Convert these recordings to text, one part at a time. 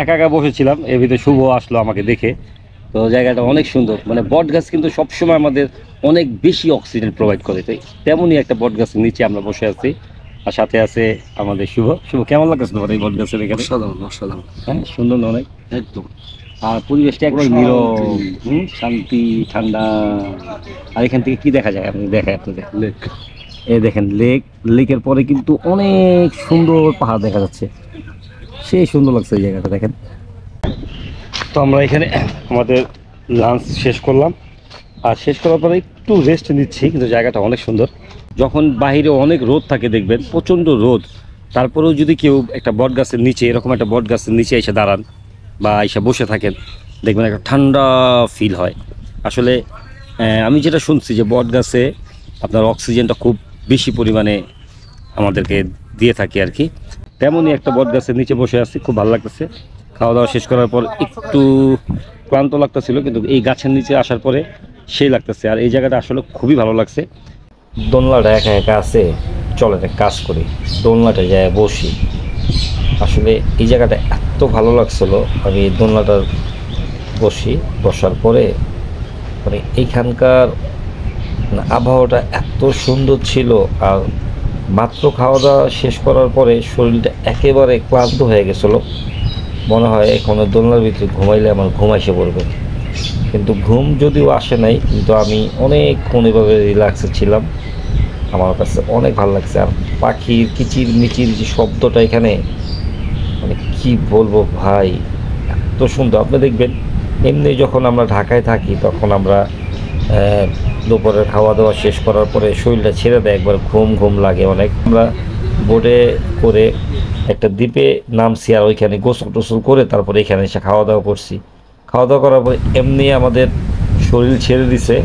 একা একা বসেছিলাম, এর ভিতরে শুভ আসলো আমাকে দেখে। তো জায়গাটা অনেক সুন্দর, মানে বট গাছ কিন্তু সবসময় আমাদের অনেক বেশি অক্সিজেন প্রোভাইড করে, তাই তেমনই একটা বট গাছের নিচে আমরা বসে আছি। আর সাথে আছে আমাদের শুভ। শুভ, কেমন লাগছে তোমার এই বট গাছের এখানে? অসাধারণ অসাধারণ, হ্যাঁ, সুন্দর না অনেক? একদম আর পরিবেশটা একবার শান্তি, ঠান্ডা। আর এখান থেকে কি দেখা যায় আপনি দেখায় আপনাদের? লেক। এই দেখেন লেক, লেকের পরে কিন্তু অনেক সুন্দর পাহাড় দেখা যাচ্ছে, সেই সুন্দর লাগছে এই জায়গাটা দেখেন। তো আমরা এখানে আমাদের লাঞ্চ শেষ করলাম, আর শেষ করার পরে একটু রেস্ট নিচ্ছি, কিন্তু জায়গাটা অনেক সুন্দর। যখন বাইরে অনেক রোদ থাকে দেখবেন, প্রচণ্ড রোদ, তারপরেও যদি কেউ একটা বট গাছের নিচে, এরকম একটা বট গাছের নিচে এসে দাঁড়ান বা এসে বসে থাকেন, দেখবেন একটা ঠান্ডা ফিল হয়। আসলে আমি যেটা শুনছি যে বট গাছে আপনার অক্সিজেনটা খুব বেশি পরিমাণে আমাদেরকে দিয়ে থাকে আর কি। তেমনই একটা বট গাছের নিচে বসে আছি, খুব ভালো লাগতেছে। খাওয়া দাওয়া শেষ করার পর একটু ক্লান্ত লাগতেছিল, কিন্তু এই গাছের নিচে আসার পরে সেই লাগতেছে। আর এই জায়গাটা আসলে খুবই ভালো লাগছে। দোলনাটা একা একা আছে, চলে একটা কাজ করি, দোলনাটা যায় বসি। আসলে এই জায়গাটা এত ভালো লাগছিল, আমি দোলনাটা বসার পরে মানে এইখানকার আবহাওয়াটা এত সুন্দর ছিল। আর মাত্র খাওয়া দাওয়া শেষ করার পরে শরীরটা একেবারে ক্লান্ত হয়ে গেছিলো, মনে হয় এখন দোলনার ভিতরে ঘুমাইলে আমার ঘুম এসে পড়বে। কিন্তু ঘুম যদিও আসে নাই, কিন্তু আমি অনেকক্ষণ এভাবে রিল্যাক্সে ছিলাম, আমার কাছে অনেক ভালো লাগছে। আর পাখির কিচির মিচির যে শব্দটা এখানে, মানে কি বলবো ভাই, এত সুন্দর। আপনি দেখবেন এমনি যখন আমরা ঢাকায় থাকি তখন আমরা দুপুরের খাওয়া দাওয়া শেষ করার পরে শরীরটা ছেড়ে দেয়, একবার ঘুম ঘুম লাগে অনেক। আমরা বোটে করে একটা দ্বীপে নামছি, আর ওইখানে গোসল টোসল করে তারপরে এখানে এসে খাওয়া দাওয়া করছি। খাওয়া দাওয়া করার পরে এমনি আমাদের শরীর ছেড়ে দিছে।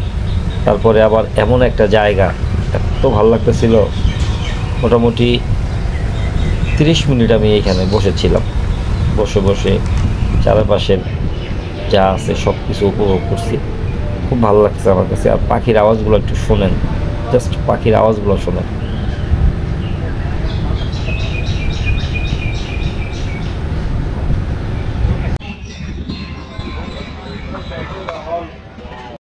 তারপরে আবার এমন একটা জায়গা, এত ভালো লাগতেছিল। মোটামুটি 30 মিনিট আমি এখানে বসেছিলাম, বসে বসে চারপাশের যা আছে সব কিছু উপভোগ করছি। খুব ভালো লাগছে আমার কাছে। আর পাখির আওয়াজগুলো একটু শোনেন, জাস্ট পাখির আওয়াজগুলো শোনেন।